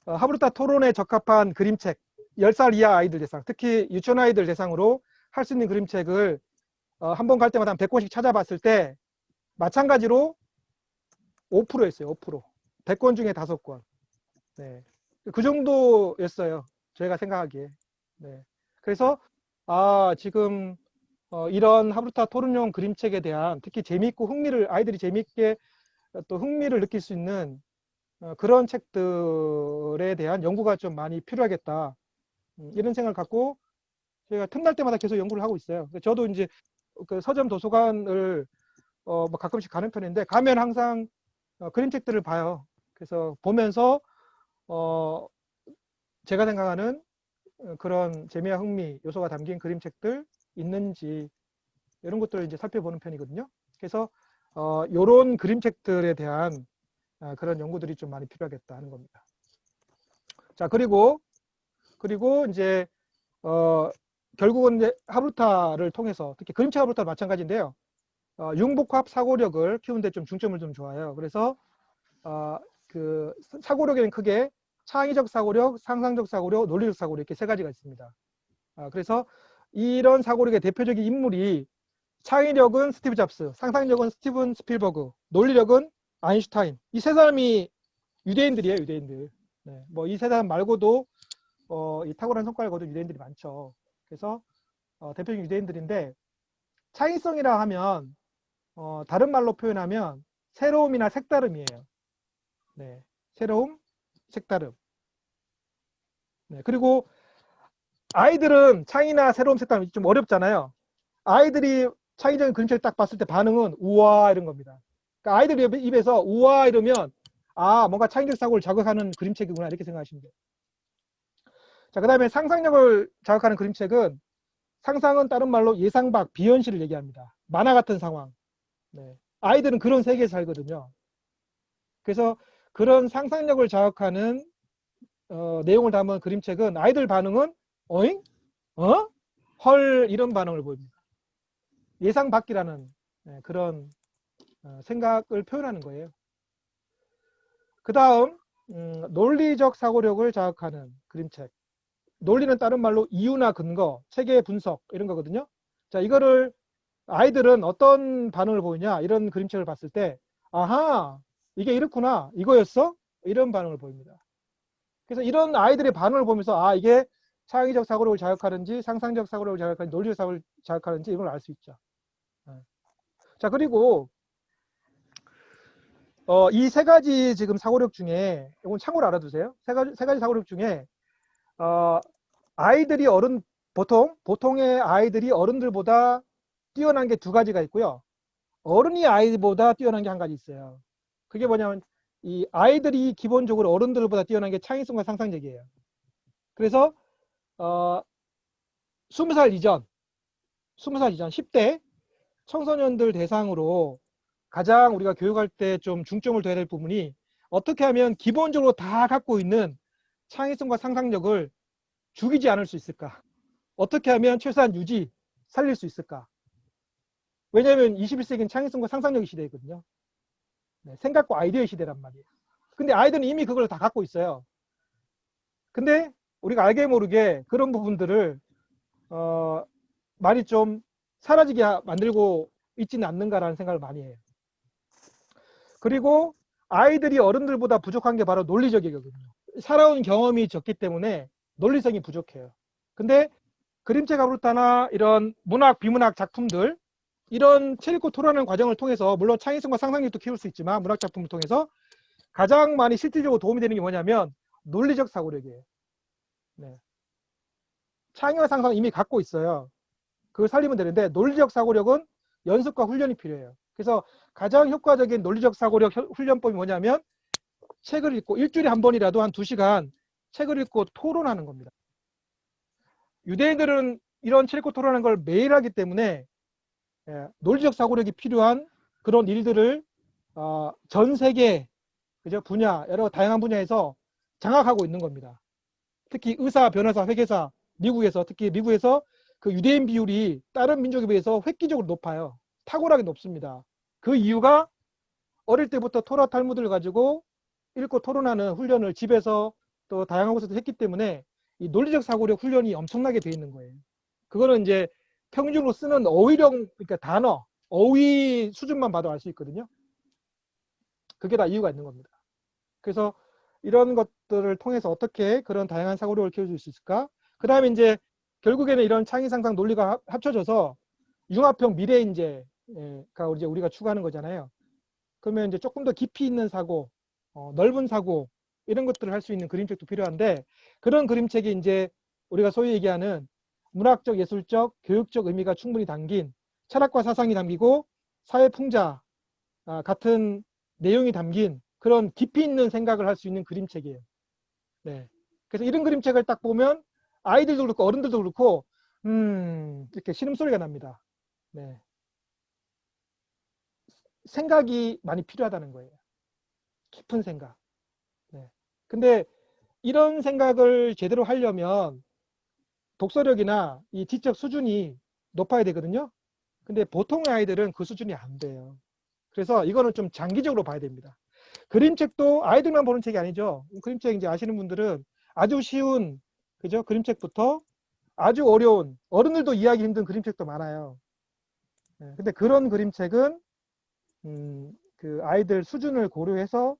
하브루타 토론에 적합한 그림책, 10살 이하 아이들 대상, 특히 유치원 아이들 대상으로 할 수 있는 그림책을 한 번 갈 때마다 한 100권씩 찾아봤을 때 마찬가지로 5%였어요. 5%. 100권 중에 5권. 네. 그 정도였어요. 저희가 생각하기에. 네. 그래서 지금 이런 하브루타 토론용 그림책에 대한 특히 재미있고 흥미를, 아이들이 재미있게 또 흥미를 느낄 수 있는 그런 책들에 대한 연구가 좀 많이 필요하겠다. 이런 생각을 갖고 저희가 틈날 때마다 계속 연구를 하고 있어요. 저도 이제 그 서점 도서관을 뭐 가끔씩 가는 편인데 가면 항상 그림책들을 봐요. 그래서 보면서 제가 생각하는 그런 재미와 흥미 요소가 담긴 그림책들 있는지 이런 것들을 이제 살펴보는 편이거든요. 그래서 이런 그림책들에 대한 그런 연구들이 좀 많이 필요하겠다 하는 겁니다. 자, 그리고 이제 결국은 이제 하브루타를 통해서 특히 그림책 하브루타도 마찬가지인데요. 융복합 사고력을 키우는데 좀 중점을 좀 줘요. 그래서 그 사고력에는 크게 창의적 사고력, 상상적 사고력, 논리적 사고력 이렇게 세 가지가 있습니다. 그래서 이런 사고력의 대표적인 인물이 창의력은 스티브 잡스, 상상력은 스티븐 스필버그, 논리력은 아인슈타인. 이 세 사람이 유대인들이에요, 유대인들. 네, 뭐 이 세 사람 말고도 이 탁월한 성과를 거둔 유대인들이 많죠. 그래서 대표적인 유대인들인데 창의성이라 하면 다른 말로 표현하면 새로움이나 색다름이에요. 네, 새로움, 색다름. 네, 그리고 아이들은 창의나 새로움, 색다름 좀 어렵잖아요. 아이들이 창의적인 그림책을 딱 봤을 때 반응은 우와 이런 겁니다. 그러니까 아이들 입에서 우와 이러면 뭔가 창의적 사고를 자극하는 그림책이구나 이렇게 생각하시면 돼요. 자, 그 다음에 상상력을 자극하는 그림책은 상상은 다른 말로 예상 밖, 비현실을 얘기합니다. 만화 같은 상황. 네. 아이들은 그런 세계에 살거든요. 그래서 그런 상상력을 자극하는 내용을 담은 그림책은 아이들 반응은 어잉? 헐 이런 반응을 보입니다. 예상 밖이라는 그런 생각을 표현하는 거예요. 그 다음 논리적 사고력을 자극하는 그림책. 논리는 다른 말로 이유나 근거, 체계 분석 이런 거거든요. 자, 이거를 아이들은 어떤 반응을 보이냐 이런 그림책을 봤을 때 아하 이게 이렇구나 이거였어? 이런 반응을 보입니다. 그래서 이런 아이들의 반응을 보면서 이게 창의적 사고력을 자극하는지 상상적 사고력을 자극하는지 논리적 사고력을 자극하는지 이걸 알 수 있죠. 자, 그리고 이 세 가지 지금 사고력 중에 이건 참고로 알아두세요. 세 가지 사고력 중에 아이들이 보통의 아이들이 어른들보다 뛰어난 게 두 가지가 있고요. 어른이 아이보다 뛰어난 게 한 가지 있어요. 그게 뭐냐면 이 아이들이 기본적으로 어른들보다 뛰어난 게 창의성과 상상력이에요. 그래서 20살 이전 10대 청소년들 대상으로 가장 우리가 교육할 때 좀 중점을 둬야 될 부분이 어떻게 하면 기본적으로 다 갖고 있는 창의성과 상상력을 죽이지 않을 수 있을까? 어떻게 하면 최소한 살릴 수 있을까? 왜냐하면 21세기는 창의성과 상상력의 시대거든요. 네, 생각과 아이디어의 시대란 말이에요. 근데 아이들은 이미 그걸 다 갖고 있어요. 근데 우리가 알게 모르게 그런 부분들을 많이 좀 사라지게 만들고 있지는 않는가라는 생각을 많이 해요. 그리고 아이들이 어른들보다 부족한 게 바로 논리적이거든요. 살아온 경험이 적기 때문에 논리성이 부족해요. 근데 그림책 하브루타나 이런 문학, 비문학 작품들 이런 책 읽고 토론하는 과정을 통해서 물론 창의성과 상상력도 키울 수 있지만 문학 작품을 통해서 가장 많이 실질적으로 도움이 되는 게 뭐냐면 논리적 사고력이에요. 네. 창의와 상상은 이미 갖고 있어요. 그걸 살리면 되는데 논리적 사고력은 연습과 훈련이 필요해요. 그래서 가장 효과적인 논리적 사고력 훈련법이 뭐냐면 책을 읽고 일주일에 한 번이라도 한 2시간 책을 읽고 토론하는 겁니다. 유대인들은 이런 책 읽고 토론하는 걸 매일 하기 때문에 논리적 사고력이 필요한 그런 일들을 전 세계 그죠? 분야, 여러 다양한 분야에서 장악하고 있는 겁니다. 특히 의사, 변호사, 회계사, 미국에서, 특히 미국에서 그 유대인 비율이 다른 민족에 비해서 획기적으로 높아요. 탁월하게 높습니다. 그 이유가 어릴 때부터 토라 탈무드를 가지고 읽고 토론하는 훈련을 집에서 또 다양한 곳에서 했기 때문에 이 논리적 사고력 훈련이 엄청나게 돼 있는 거예요. 그거는 이제 평균으로 쓰는 어휘령, 그러니까 단어, 어휘 수준만 봐도 알 수 있거든요. 그게 다 이유가 있는 겁니다. 그래서 이런 것들을 통해서 어떻게 그런 다양한 사고력을 키워줄 수 있을까? 그 다음에 이제 결국에는 이런 창의 상상 논리가 합쳐져서 융합형 미래 인재가 이제 우리가 추구하는 거잖아요. 그러면 이제 조금 더 깊이 있는 사고, 넓은 사고, 이런 것들을 할 수 있는 그림책도 필요한데, 그런 그림책이 이제 우리가 소위 얘기하는 문학적, 예술적, 교육적 의미가 충분히 담긴 철학과 사상이 담기고 사회 풍자 같은 내용이 담긴 그런 깊이 있는 생각을 할 수 있는 그림책이에요. 네. 그래서 이런 그림책을 딱 보면 아이들도 그렇고 어른들도 그렇고 이렇게 신음소리가 납니다. 네. 생각이 많이 필요하다는 거예요. 깊은 생각. 네. 근데 이런 생각을 제대로 하려면 독서력이나 이 지적 수준이 높아야 되거든요. 근데 보통의 아이들은 그 수준이 안 돼요. 그래서 이거는 좀 장기적으로 봐야 됩니다. 그림책도 아이들만 보는 책이 아니죠. 그림책 이제 아시는 분들은 아주 쉬운, 그죠? 그림책부터 아주 어려운, 어른들도 이해하기 힘든 그림책도 많아요. 네. 근데 그런 그림책은 그 아이들 수준을 고려해서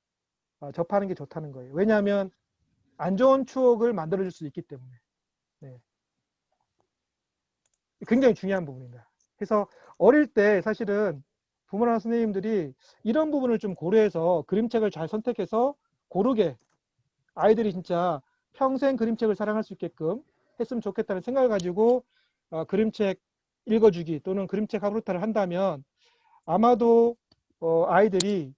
접하는 게 좋다는 거예요. 왜냐하면 안 좋은 추억을 만들어줄 수 있기 때문에. 네. 굉장히 중요한 부분입니다. 그래서 어릴 때 사실은 부모나 선생님들이 이런 부분을 좀 고려해서 그림책을 잘 선택해서 고르게 아이들이 진짜 평생 그림책을 사랑할 수 있게끔 했으면 좋겠다는 생각을 가지고 그림책 읽어주기 또는 그림책 하루타를 한다면 아마도 아이들이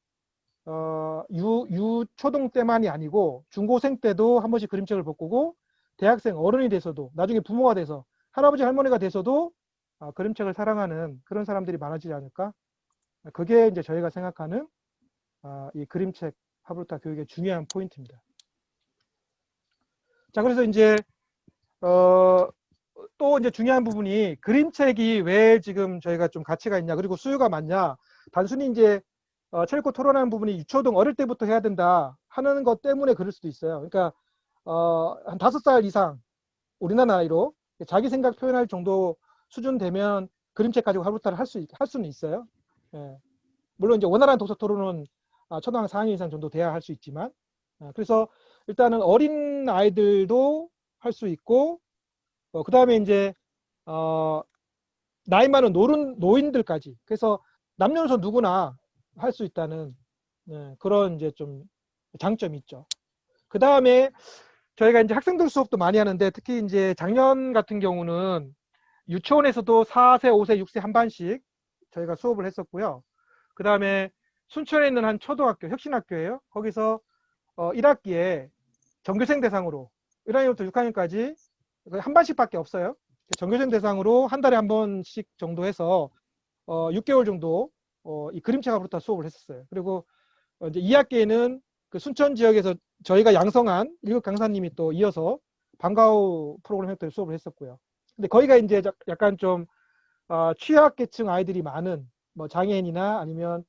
유초등 때만이 아니고 중고생 때도 한 번씩 그림책을 바꾸고 대학생 어른이 돼서도 나중에 부모가 돼서 할아버지 할머니가 돼서도 그림책을 사랑하는 그런 사람들이 많아지지 않을까. 그게 이제 저희가 생각하는 이 그림책 하브루타 교육의 중요한 포인트입니다. 자, 그래서 이제 또 이제 중요한 부분이 그림책이 왜 지금 저희가 좀 가치가 있냐, 그리고 수요가 많냐. 단순히 이제 체육고 토론하는 부분이 유초등 어릴 때부터 해야 된다 하는 것 때문에 그럴 수도 있어요. 그러니까 한 5살 이상 우리나라 나이로 자기 생각 표현할 정도 수준 되면 그림책 가지고 하루타를 할 수는 있어요. 예. 물론 이제 원활한 독서 토론은 초등학교 4학년 이상 정도 돼야 할 수 있지만, 그래서 일단은 어린 아이들도 할 수 있고, 그 다음에 이제 나이 많은 노인들까지, 그래서 남녀노소 누구나 할 수 있다는 그런 이제 좀 장점이 있죠. 그 다음에 저희가 이제 학생들 수업도 많이 하는데, 특히 이제 작년 같은 경우는 유치원에서도 4세, 5세, 6세 한 반씩 저희가 수업을 했었고요. 그 다음에 순천에 있는 한 초등학교, 혁신학교예요. 거기서 1학기에 전교생 대상으로 1학년부터 6학년까지 한 반씩밖에 없어요. 전교생 대상으로 한 달에 한 번씩 정도 해서 6개월 정도 이 그림책 하루타 수업을 했었어요. 그리고 이제 2학기에는 그 순천 지역에서 저희가 양성한 1급 강사님이 또 이어서 방과후 프로그램 형태로 수업을 했었고요. 근데 거기가 이제 약간 좀 취약계층 아이들이 많은 뭐 장애인이나 아니면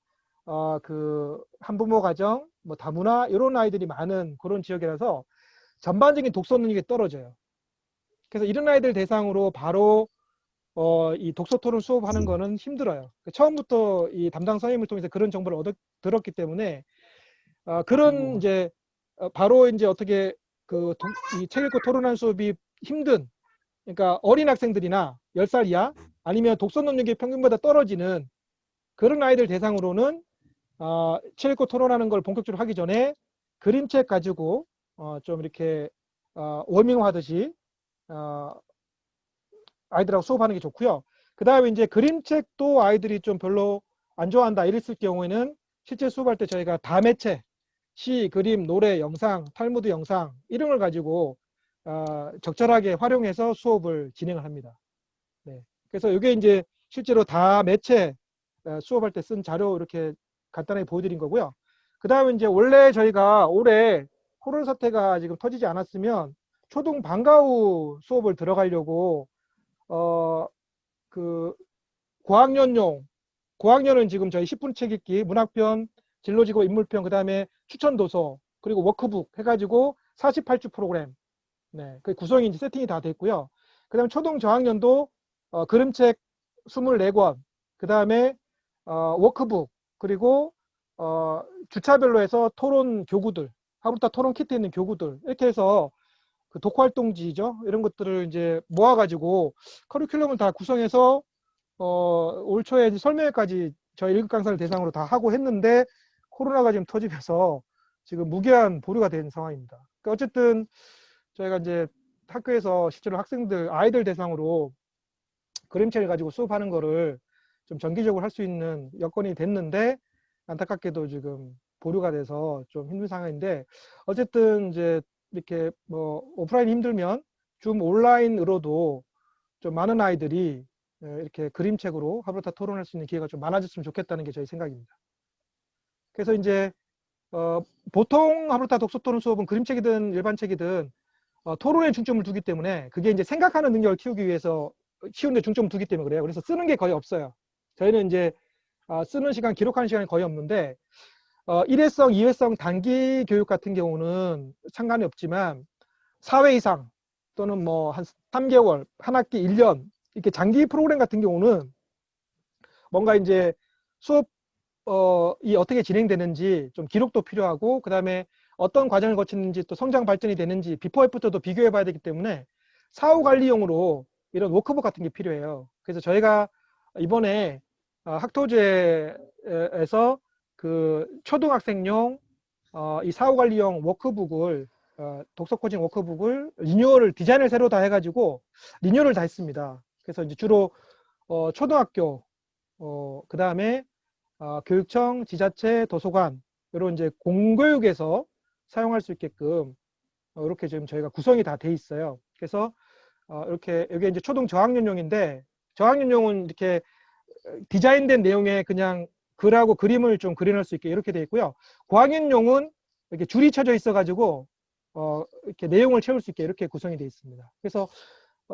그 한부모 가정, 뭐 다문화 이런 아이들이 많은 그런 지역이라서 전반적인 독서 능력이 떨어져요. 그래서 이런 아이들 대상으로 바로 이 독서 토론 수업하는 거는 힘들어요. 처음부터 이 담당 선생님을 통해서 그런 정보를 들었기 때문에 그런 이제 바로 이제 어떻게 이 책 읽고 토론하는 수업이 힘든, 그러니까 어린 학생들이나 10살 이하 아니면 독서 능력이 평균보다 떨어지는 그런 아이들 대상으로는 책 읽고 토론하는 걸 본격적으로 하기 전에 그림책 가지고 좀 이렇게 워밍 하듯이 아이들하고 수업하는 게 좋고요. 그 다음에 이제 그림책도 아이들이 좀 별로 안 좋아한다 이랬을 경우에는 실제 수업할 때 저희가 다매체, 시, 그림, 노래, 영상, 탈무드 영상 이런 걸 가지고 적절하게 활용해서 수업을 진행을 합니다. 네. 그래서 이게 이제 실제로 다매체 수업할 때 쓴 자료 이렇게 간단하게 보여드린 거고요. 그 다음에 이제 원래 저희가 올해 코로나 사태가 지금 터지지 않았으면 초등 방과 후 수업을 들어가려고 그 고학년은 지금 저희 10분 책 읽기, 문학편, 진로직업 인물편, 그 다음에 추천 도서, 그리고 워크북 해가지고 48주 프로그램. 네, 그 구성이 이제 세팅이 다 됐고요. 그 다음에 초등 저학년도 그림책 24권, 그 다음에 워크북, 그리고 주차별로 해서 토론 교구들, 하루타 토론 키트 있는 교구들, 이렇게 해서 그 독활동지죠. 이런 것들을 이제 모아가지고 커리큘럼을 다 구성해서 올 초에 이제 설명회까지 저희 1급 강사를 대상으로 다 하고 했는데 코로나가 지금 터지면서 지금 무기한 보류가 된 상황입니다. 그러니까 어쨌든 저희가 이제 학교에서 실제로 아이들 대상으로 그림책을 가지고 수업하는 거를 좀 정기적으로 할 수 있는 여건이 됐는데 안타깝게도 지금 보류가 돼서 좀 힘든 상황인데 어쨌든 이제 이렇게 뭐 오프라인이 힘들면 줌 온라인으로도 좀 많은 아이들이 이렇게 그림책으로 하루타 토론할 수 있는 기회가 좀 많아졌으면 좋겠다는 게 저희 생각입니다. 그래서 이제 보통 하루타 독서 토론 수업은 그림책이든 일반 책이든 토론에 중점을 두기 때문에 그게 이제 생각하는 능력을 키우기 위해서 키우는데 중점을 두기 때문에 그래요. 그래서 쓰는 게 거의 없어요. 저희는 이제 쓰는 시간, 기록하는 시간이 거의 없는데 1회성, 2회성 단기 교육 같은 경우는 상관이 없지만 4회 이상 또는 뭐 한 3개월, 한 학기 1년 이렇게 장기 프로그램 같은 경우는 뭔가 이제 수업이 어떻게 진행되는지 좀 기록도 필요하고 그 다음에 어떤 과정을 거치는지 또 성장 발전이 되는지 비포 애프터도 비교해 봐야 되기 때문에 사후 관리용으로 이런 워크북 같은 게 필요해요. 그래서 저희가 이번에 학토제에서 그 초등학생용 이 사후 관리용 워크북을 독서 코칭 워크북을 디자인을 새로 다 해가지고 리뉴얼을 다 했습니다. 그래서 이제 주로 초등학교 그 다음에 교육청, 지자체, 도서관 이런 이제 공교육에서 사용할 수 있게끔 이렇게 지금 저희가 구성이 다 돼 있어요. 그래서 이렇게 여기 이제 초등 저학년용인데 저학년용은 이렇게 디자인된 내용에 그냥 글하고 그림을 좀 그려낼 수 있게 이렇게 돼 있고요. 고학년용은 이렇게 줄이 쳐져 있어가지고 이렇게 내용을 채울 수 있게 이렇게 구성이 되어 있습니다. 그래서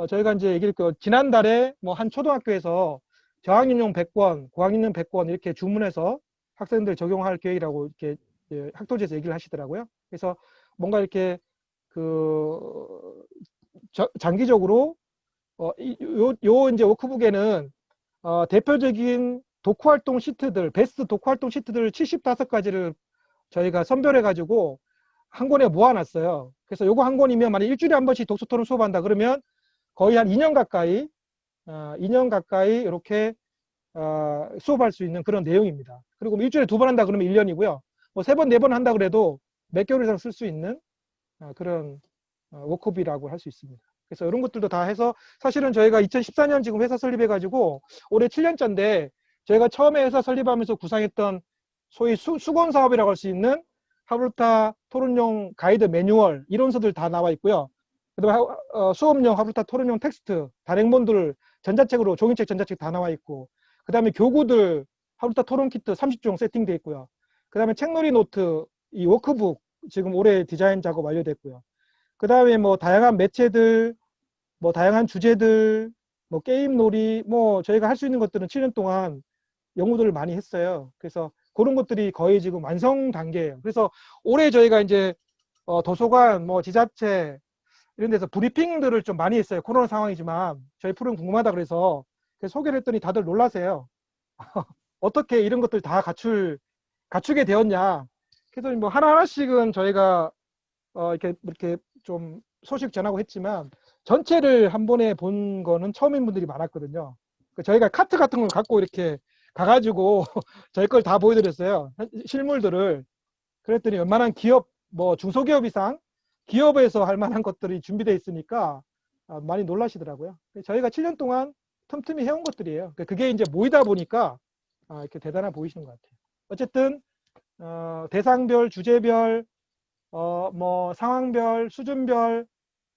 저희가 이제 얘기를 지난달에 뭐 한 초등학교에서 저학년용 100권, 고학년용 100권 이렇게 주문해서 학생들 적용할 계획이라고 이렇게 학토지에서 얘기를 하시더라고요. 그래서 뭔가 이렇게 장기적으로 요 이제 워크북에는 대표적인 독후활동 시트들, 베스트 독후활동 시트들 75가지를 저희가 선별해가지고 한 권에 모아놨어요. 그래서 요거 한 권이면 만약 일주일에 한 번씩 독서 토론 수업한다 그러면 거의 한 2년 가까이 이렇게 수업할 수 있는 그런 내용입니다. 그리고 뭐 일주일에 2번 한다 그러면 1년이고요. 뭐 3번, 4번 한다 그래도 몇 개월 이상 쓸 수 있는 그런 워크북이라고 할 수 있습니다. 그래서 이런 것들도 다 해서 사실은 저희가 2014년 지금 회사 설립해가지고 올해 7년차인데 저희가 처음에 회사 설립하면서 구상했던 소위 수건 사업이라고 할 수 있는 하브루타 토론용 가이드 매뉴얼 이론서들 다 나와 있고요. 그다음에 수업용 하브루타 토론용 텍스트 단행본들 전자책으로 종이책 전자책 다 나와 있고 그 다음에 교구들 하브루타 토론 키트 30종 세팅되어 있고요. 그 다음에 책놀이 노트 이 워크북 지금 올해 디자인 작업 완료됐고요. 그 다음에 뭐 다양한 매체들 뭐 다양한 주제들 뭐 게임 놀이 뭐 저희가 할 수 있는 것들은 7년 동안 연구들을 많이 했어요. 그래서 그런 것들이 거의 지금 완성 단계예요. 그래서 올해 저희가 이제 도서관 뭐 지자체 이런 데서 브리핑들을 좀 많이 했어요. 코로나 상황이지만 저희 프로그램 궁금하다 그래서 소개를 했더니 다들 놀라세요. 어떻게 이런 것들 다 갖추게 되었냐. 그래서 뭐 하나하나씩은 저희가 이렇게 좀 소식 전하고 했지만 전체를 한 번에 본 거는 처음인 분들이 많았거든요. 저희가 카트 같은 걸 갖고 이렇게 가가지고 저희 걸 다 보여드렸어요. 실물들을. 그랬더니 웬만한 기업, 뭐 중소기업 이상 기업에서 할 만한 것들이 준비되어 있으니까 많이 놀라시더라고요. 저희가 7년 동안 틈틈이 해온 것들이에요. 그게 이제 모이다 보니까 이렇게 대단해 보이시는 것 같아요. 어쨌든 대상별, 주제별, 뭐 상황별, 수준별,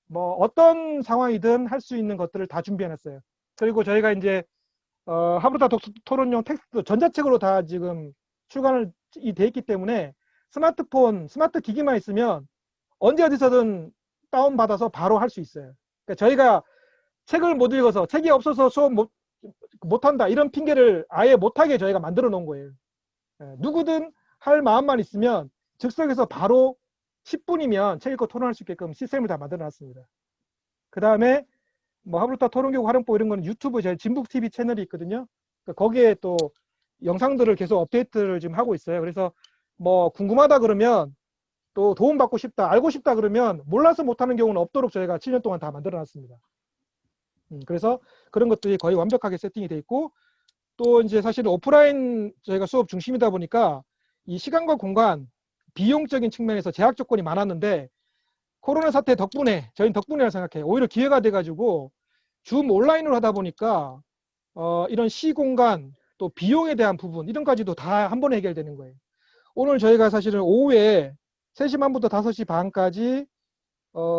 뭐 어떤 상황이든 할 수 있는 것들을 다 준비해놨어요. 그리고 저희가 이제 하브루타 독서 토론용 텍스트 전자책으로 다 지금 출간이 돼 있기 때문에 스마트폰, 스마트 기기만 있으면 언제 어디서든 다운받아서 바로 할 수 있어요. 그러니까 저희가 책을 못 읽어서 책이 없어서 수업 못한다 이런 핑계를 아예 못하게 저희가 만들어 놓은 거예요. 누구든 할 마음만 있으면 즉석에서 바로 10분이면 책 읽고 토론할 수 있게끔 시스템을 다 만들어 놨습니다. 그 다음에 뭐 하브루타 토론교육 활용법 이런 거는 유튜브 제 진북TV 채널이 있거든요. 그러니까 거기에 또 영상들을 계속 업데이트를 지금 하고 있어요. 그래서 뭐 궁금하다 그러면 또 도움받고 싶다, 알고 싶다 그러면 몰라서 못하는 경우는 없도록 저희가 7년 동안 다 만들어 놨습니다. 그래서 그런 것들이 거의 완벽하게 세팅이 돼 있고, 또 이제 사실 오프라인 저희가 수업 중심이다 보니까 이 시간과 공간, 비용적인 측면에서 제약 조건이 많았는데 코로나 사태 덕분에, 저희는 덕분이라고 생각해요. 오히려 기회가 돼가지고 줌 온라인으로 하다 보니까 이런 시공간, 또 비용에 대한 부분 이런 까지도 다 한 번에 해결되는 거예요. 오늘 저희가 사실은 오후에 3시 반부터 5시 반까지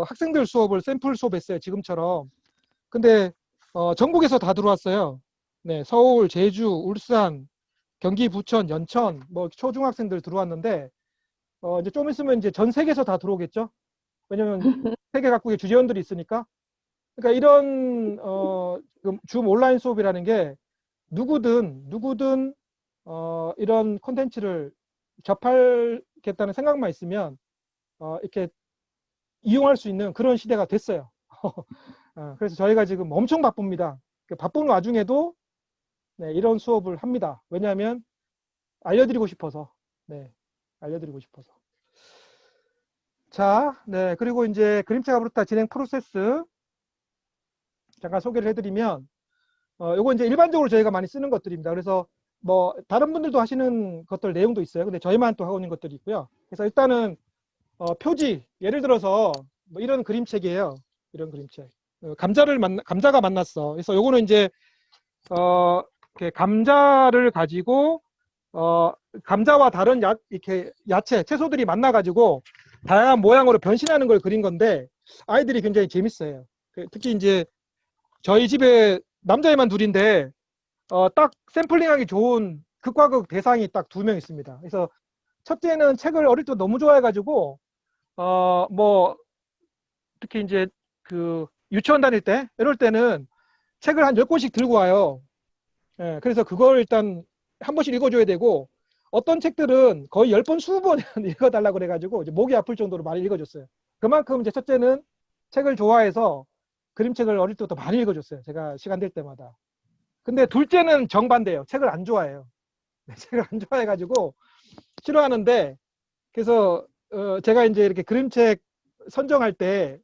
학생들 수업을 샘플 수업했어요. 지금처럼. 근데 전국에서 다 들어왔어요. 네, 서울, 제주, 울산, 경기, 부천, 연천, 뭐 초중학생들 들어왔는데 이제 좀 있으면 이제 전 세계에서 다 들어오겠죠. 왜냐면 세계 각국의 주재원들이 있으니까. 그러니까 이런 줌 온라인 수업이라는 게 누구든 이런 콘텐츠를 접하겠다는 생각만 있으면 이렇게 이용할 수 있는 그런 시대가 됐어요. 그래서 저희가 지금 엄청 바쁩니다. 바쁜 와중에도 네, 이런 수업을 합니다. 왜냐하면 알려드리고 싶어서. 네, 알려드리고 싶어서. 자, 네, 그리고 이제 그림책 하브루타 진행 프로세스 잠깐 소개를 해드리면, 요거 이제 일반적으로 저희가 많이 쓰는 것들입니다. 그래서 뭐 다른 분들도 하시는 것들 내용도 있어요. 근데 저희만 또 하고 있는 것들이 있고요. 그래서 일단은 표지, 예를 들어서 뭐 이런 그림책이에요. 이런 그림책. 감자가 만났어. 그래서 요거는 이제 이렇게 감자를 가지고 감자와 다른 이렇게 야채, 채소들이 만나가지고 다양한 모양으로 변신하는 걸 그린 건데 아이들이 굉장히 재밌어요. 특히 이제 저희 집에 남자애만 둘인데 딱 샘플링하기 좋은 극과 극 대상이 딱 2명 있습니다. 그래서 첫째는 책을 어릴 때 너무 좋아해가지고 뭐 특히 이제 그 유치원 다닐 때 이럴 때는 책을 한 10권씩 들고 와요. 예, 그래서 그걸 일단 한 번씩 읽어줘야 되고 어떤 책들은 거의 10번, 20번 읽어달라고 그래가지고 이제 목이 아플 정도로 많이 읽어줬어요. 그만큼 이제 첫째는 책을 좋아해서 그림책을 어릴 때부터 많이 읽어줬어요. 제가 시간 될 때마다. 근데 둘째는 정반대예요. 책을 안 좋아해요. 책을 안 좋아해가지고 싫어하는데 그래서 제가 이제 이렇게 그림책 선정할 때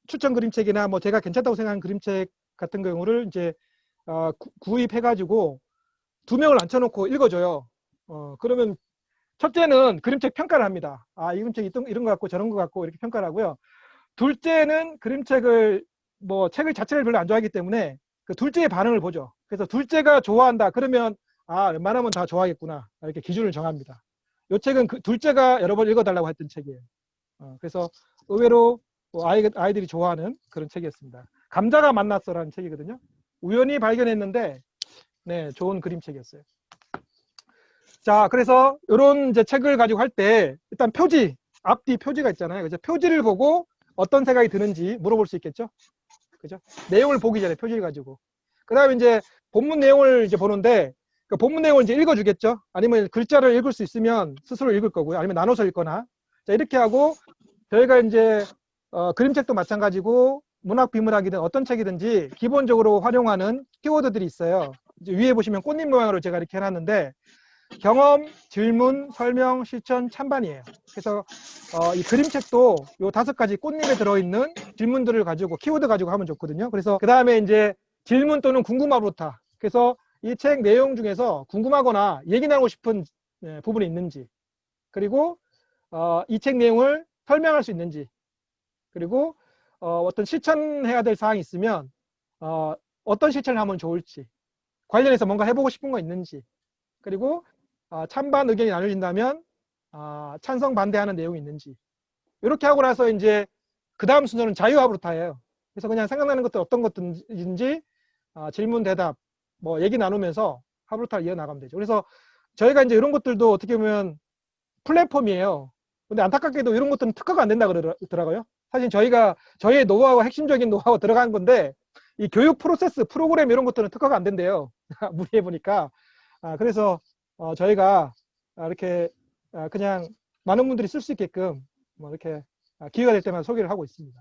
추천 그림책이나 뭐 제가 괜찮다고 생각하는 그림책 같은 경우를 이제 구입해가지고 2명을 앉혀놓고 읽어줘요. 그러면 첫째는 그림책 평가를 합니다. 이 그림책 이런 거 같고 저런 거 같고 이렇게 평가를 하고요. 둘째는 그림책을 뭐 책을 자체를 별로 안 좋아하기 때문에 그 둘째의 반응을 보죠. 그래서 둘째가 좋아한다. 그러면 웬만하면 다 좋아하겠구나. 이렇게 기준을 정합니다. 이 책은 둘째가 여러 번 읽어달라고 했던 책이에요. 그래서 의외로 아이들이 좋아하는 그런 책이었습니다. 감자가 만났어라는 책이거든요. 우연히 발견했는데 네, 좋은 그림책이었어요. 자, 그래서 이런 이제 책을 가지고 할 때 일단 표지, 앞뒤 표지가 있잖아요. 그죠? 표지를 보고 어떤 생각이 드는지 물어볼 수 있겠죠? 그죠? 내용을 보기 전에 표지를 가지고. 그 다음에 이제 본문 내용을 이제 보는데 그 본문 내용을 이제 읽어주겠죠? 아니면 글자를 읽을 수 있으면 스스로 읽을 거고요. 아니면 나눠서 읽거나. 자, 이렇게 하고 저희가 이제 그림책도 마찬가지고 문학 비문학이든 어떤 책이든지 기본적으로 활용하는 키워드들이 있어요. 이제 위에 보시면 꽃잎 모양으로 제가 이렇게 해놨는데 경험, 질문, 설명, 실천, 찬반이에요. 그래서 이 그림책도 요 5가지 꽃잎에 들어있는 질문들을 가지고 키워드 가지고 하면 좋거든요. 그래서 그 다음에 이제 질문 또는 궁금하부터. 그래서 이 책 내용 중에서 궁금하거나 얘기 나누고 싶은 부분이 있는지, 그리고 이 책 내용을 설명할 수 있는지, 그리고 어떤 실천해야 될 사항이 있으면 어떤 실천을 하면 좋을지, 관련해서 뭔가 해보고 싶은 거 있는지, 그리고 찬반 의견이 나눠진다면 찬성 반대하는 내용이 있는지, 이렇게 하고 나서 이제 그 다음 순서는 자유하브루타예요. 그래서 그냥 생각나는 것들 어떤 것든지 질문 대답 뭐 얘기 나누면서 하브루타를 이어나가면 되죠. 그래서 저희가 이제 이런 것들도 어떻게 보면 플랫폼이에요. 근데 안타깝게도 이런 것들은 특화가 안 된다 그러더라고요. 사실 저희의 노하우가 핵심적인 노하우가 들어간 건데, 이 교육 프로세스, 프로그램 이런 것들은 특화가 안 된대요. 문의해 보니까. 그래서 저희가 이렇게 그냥 많은 분들이 쓸 수 있게끔 뭐 이렇게 기회가 될 때마다 소개를 하고 있습니다.